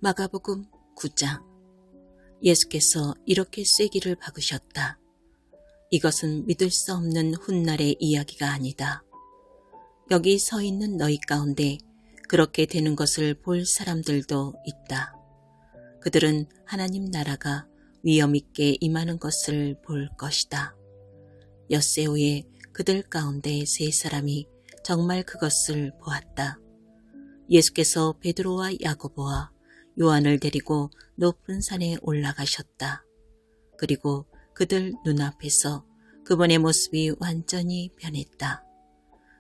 마가복음 9장. 예수께서 이렇게 쐐기를 박으셨다. 이것은 믿을 수 없는 훗날의 이야기가 아니다. 여기 서 있는 너희 가운데 그렇게 되는 것을 볼 사람들도 있다. 그들은 하나님 나라가 위엄 있게 임하는 것을 볼 것이다. 엿새 후에 그들 가운데 세 사람이 정말 그것을 보았다. 예수께서 베드로와 야고보와 요한을 데리고 높은 산에 올라가셨다. 그리고 그들 눈앞에서 그분의 모습이 완전히 변했다.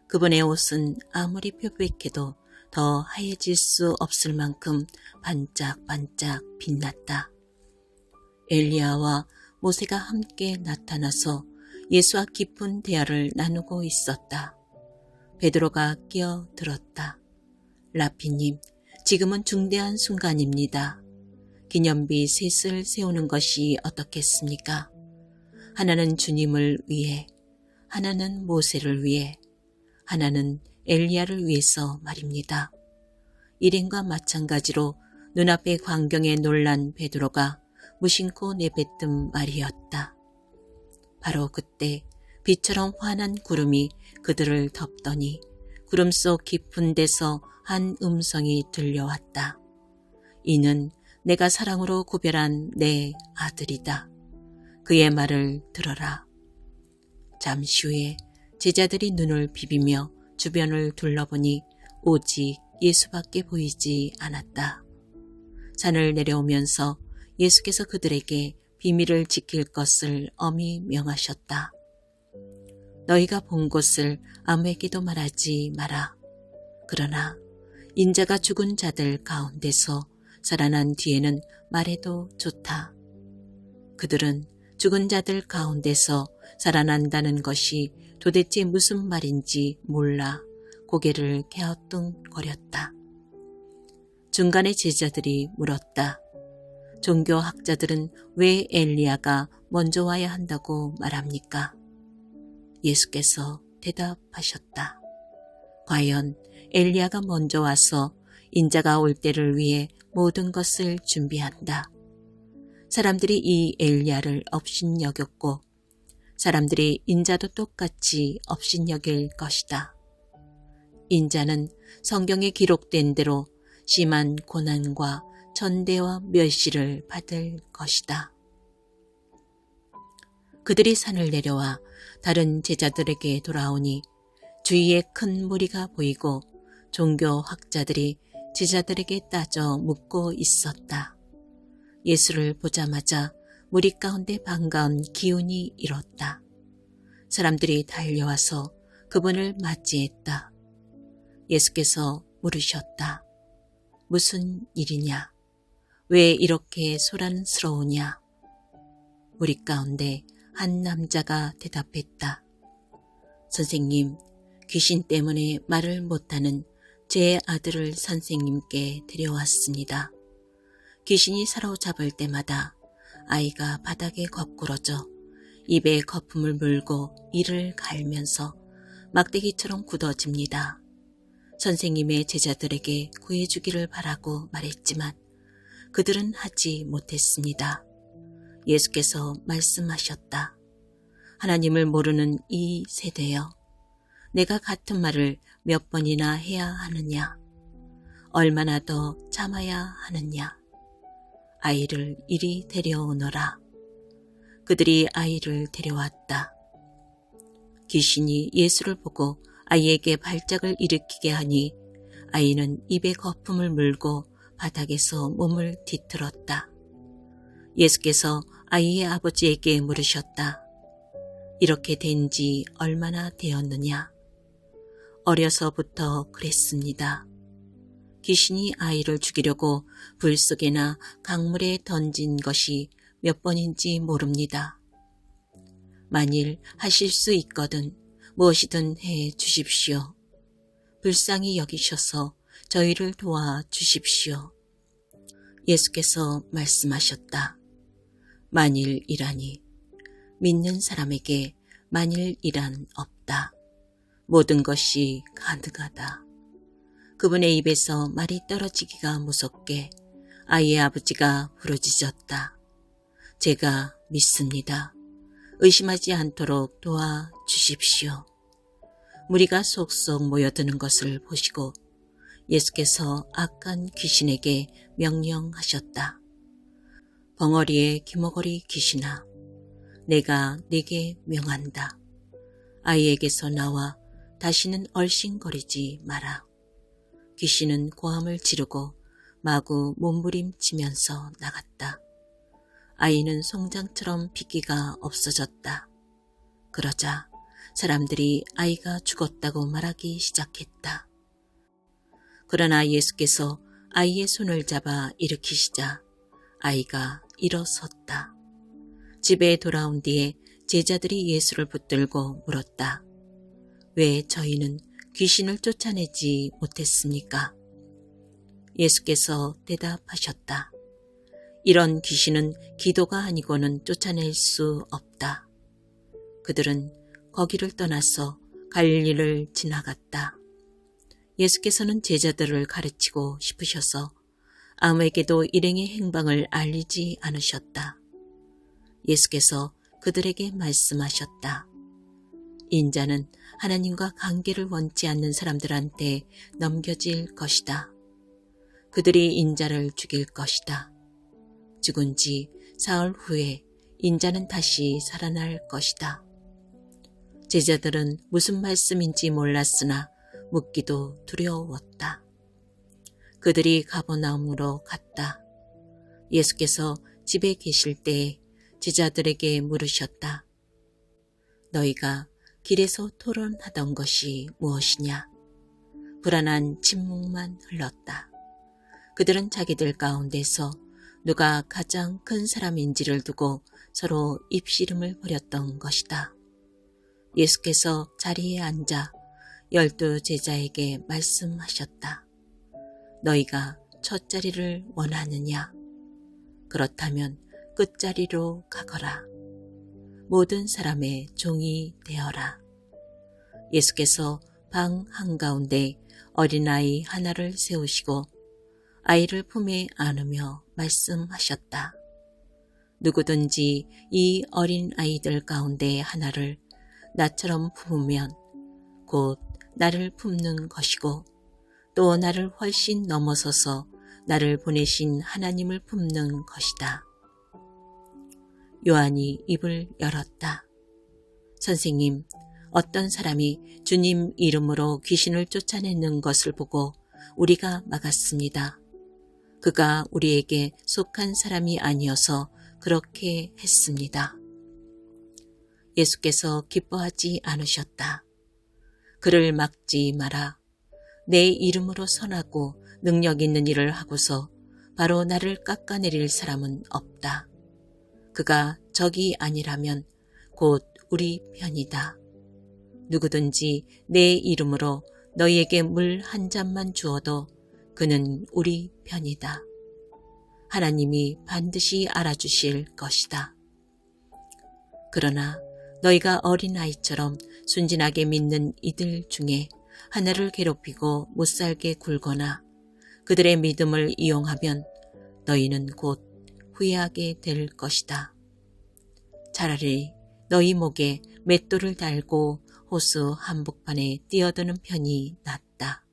그분의 옷은 아무리 뾰족해도 더 하얘질 수 없을 만큼 반짝반짝 빛났다. 엘리야와 모세가 함께 나타나서 예수와 깊은 대화를 나누고 있었다. 베드로가 끼어들었다. 라피님, 지금은 중대한 순간입니다. 기념비 셋을 세우는 것이 어떻겠습니까? 하나는 주님을 위해, 하나는 모세를 위해, 하나는 엘리야를 위해서 말입니다. 일행과 마찬가지로 눈앞의 광경에 놀란 베드로가 무심코 내뱉은 말이었다. 바로 그때 빛처럼 환한 구름이 그들을 덮더니 구름 속 깊은 데서 한 음성이 들려왔다. 이는 내가 사랑으로 구별한 내 아들이다. 그의 말을 들어라. 잠시 후에 제자들이 눈을 비비며 주변을 둘러보니 오직 예수밖에 보이지 않았다. 산을 내려오면서 예수께서 그들에게 비밀을 지킬 것을 엄히 명하셨다. 너희가 본 것을 아무에게도 말하지 마라. 그러나 인자가 죽은 자들 가운데서 살아난 뒤에는 말해도 좋다. 그들은 죽은 자들 가운데서 살아난다는 것이 도대체 무슨 말인지 몰라 고개를 갸우뚱거렸다. 중간에 제자들이 물었다. 종교학자들은 왜 엘리야가 먼저 와야 한다고 말합니까? 예수께서 대답하셨다. 과연 엘리야가 먼저 와서 인자가 올 때를 위해 모든 것을 준비한다. 사람들이 이 엘리야를 업신여겼고 사람들이 인자도 똑같이 업신여길 것이다. 인자는 성경에 기록된 대로 심한 고난과 천대와 멸시를 받을 것이다. 그들이 산을 내려와 다른 제자들에게 돌아오니 주위에 큰 무리가 보이고 종교학자들이 제자들에게 따져 묻고 있었다. 예수를 보자마자 무리 가운데 반가운 기운이 일었다. 사람들이 달려와서 그분을 맞이했다. 예수께서 물으셨다. 무슨 일이냐? 왜 이렇게 소란스러우냐? 무리 가운데 한 남자가 대답했다. 선생님, 귀신 때문에 말을 못하는 제 아들을 선생님께 데려왔습니다. 귀신이 사로잡을 때마다 아이가 바닥에 거꾸러져 입에 거품을 물고 이를 갈면서 막대기처럼 굳어집니다. 선생님의 제자들에게 구해주기를 바라고 말했지만 그들은 하지 못했습니다. 예수께서 말씀하셨다. 하나님을 모르는 이 세대여, 내가 같은 말을 몇 번이나 해야 하느냐? 얼마나 더 참아야 하느냐? 아이를 이리 데려오너라. 그들이 아이를 데려왔다. 귀신이 예수를 보고 아이에게 발작을 일으키게 하니 아이는 입에 거품을 물고 바닥에서 몸을 뒤틀었다. 예수께서 아이의 아버지에게 물으셨다. 이렇게 된 지 얼마나 되었느냐? 어려서부터 그랬습니다. 귀신이 아이를 죽이려고 불 속에나 강물에 던진 것이 몇 번인지 모릅니다. 만일 하실 수 있거든 무엇이든 해 주십시오. 불쌍히 여기셔서 저희를 도와 주십시오. 예수께서 말씀하셨다. 만일이라니, 믿는 사람에게 만일이란 없다. 모든 것이 가능하다. 그분의 입에서 말이 떨어지기가 무섭게 아이의 아버지가 부르짖었다. 제가 믿습니다. 의심하지 않도록 도와주십시오. 무리가 속속 모여드는 것을 보시고 예수께서 악한 귀신에게 명령하셨다. 벙어리의 귀머거리 귀신아, 내가 네게 명한다. 아이에게서 나와 다시는 얼씬거리지 마라. 귀신은 고함을 지르고 마구 몸부림치면서 나갔다. 아이는 송장처럼 빗기가 없어졌다. 그러자 사람들이 아이가 죽었다고 말하기 시작했다. 그러나 예수께서 아이의 손을 잡아 일으키시자 아이가 일어섰다. 집에 돌아온 뒤에 제자들이 예수를 붙들고 물었다. 왜 저희는 귀신을 쫓아내지 못했습니까? 예수께서 대답하셨다. 이런 귀신은 기도가 아니고는 쫓아낼 수 없다. 그들은 거기를 떠나서 갈릴리를 지나갔다. 예수께서는 제자들을 가르치고 싶으셔서 아무에게도 일행의 행방을 알리지 않으셨다. 예수께서 그들에게 말씀하셨다. 인자는 하나님과 관계를 원치 않는 사람들한테 넘겨질 것이다. 그들이 인자를 죽일 것이다. 죽은 지 사흘 후에 인자는 다시 살아날 것이다. 제자들은 무슨 말씀인지 몰랐으나 묻기도 두려웠다. 그들이 가버나움으로 갔다. 예수께서 집에 계실 때에 제자들에게 물으셨다. 너희가 길에서 토론하던 것이 무엇이냐? 불안한 침묵만 흘렀다. 그들은 자기들 가운데서 누가 가장 큰 사람인지를 두고 서로 입씨름을 벌였던 것이다. 예수께서 자리에 앉아 12 제자에게 말씀하셨다. 너희가 첫 자리를 원하느냐? 그렇다면 끝자리로 가거라. 모든 사람의 종이 되어라. 예수께서 방 한가운데 어린아이 하나를 세우시고 아이를 품에 안으며 말씀하셨다. 누구든지 이 어린 아이들 가운데 하나를 나처럼 품으면 곧 나를 품는 것이고 또 나를 훨씬 넘어서서 나를 보내신 하나님을 품는 것이다. 요한이 입을 열었다. 선생님, 어떤 사람이 주님 이름으로 귀신을 쫓아내는 것을 보고 우리가 막았습니다. 그가 우리에게 속한 사람이 아니어서 그렇게 했습니다. 예수께서 기뻐하지 않으셨다. 그를 막지 마라. 내 이름으로 선하고 능력 있는 일을 하고서 바로 나를 깎아내릴 사람은 없다. 그가 적이 아니라면 곧 우리 편이다. 누구든지 내 이름으로 너희에게 물 한 잔만 주어도 그는 우리 편이다. 하나님이 반드시 알아주실 것이다. 그러나 너희가 어린아이처럼 순진하게 믿는 이들 중에 하나를 괴롭히고 못살게 굴거나 그들의 믿음을 이용하면 너희는 곧 후회하게 될 것이다. 차라리 너희 목에 맷돌을 달고 호수 한복판에 뛰어드는 편이 낫다.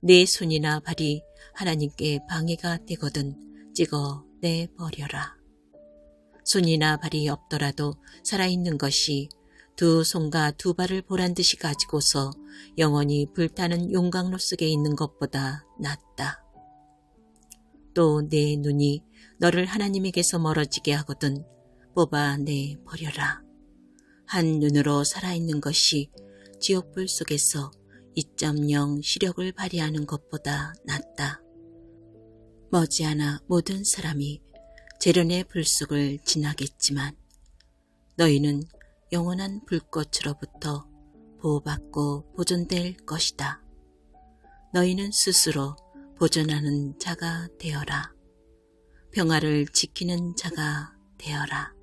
내 손이나 발이 하나님께 방해가 되거든 찍어내버려라. 손이나 발이 없더라도 살아있는 것이 두 손과 두 발을 보란듯이 가지고서 영원히 불타는 용광로 속에 있는 것보다 낫다. 또 내 눈이 너를 하나님에게서 멀어지게 하거든 뽑아내 버려라. 한 눈으로 살아있는 것이 지옥불 속에서 2.0 시력을 발휘하는 것보다 낫다. 머지않아 모든 사람이 재련의 불 속을 지나겠지만 너희는 영원한 불꽃으로부터 보호받고 보존될 것이다. 너희는 스스로 보존하는 자가 되어라. 평화를 지키는 자가 되어라.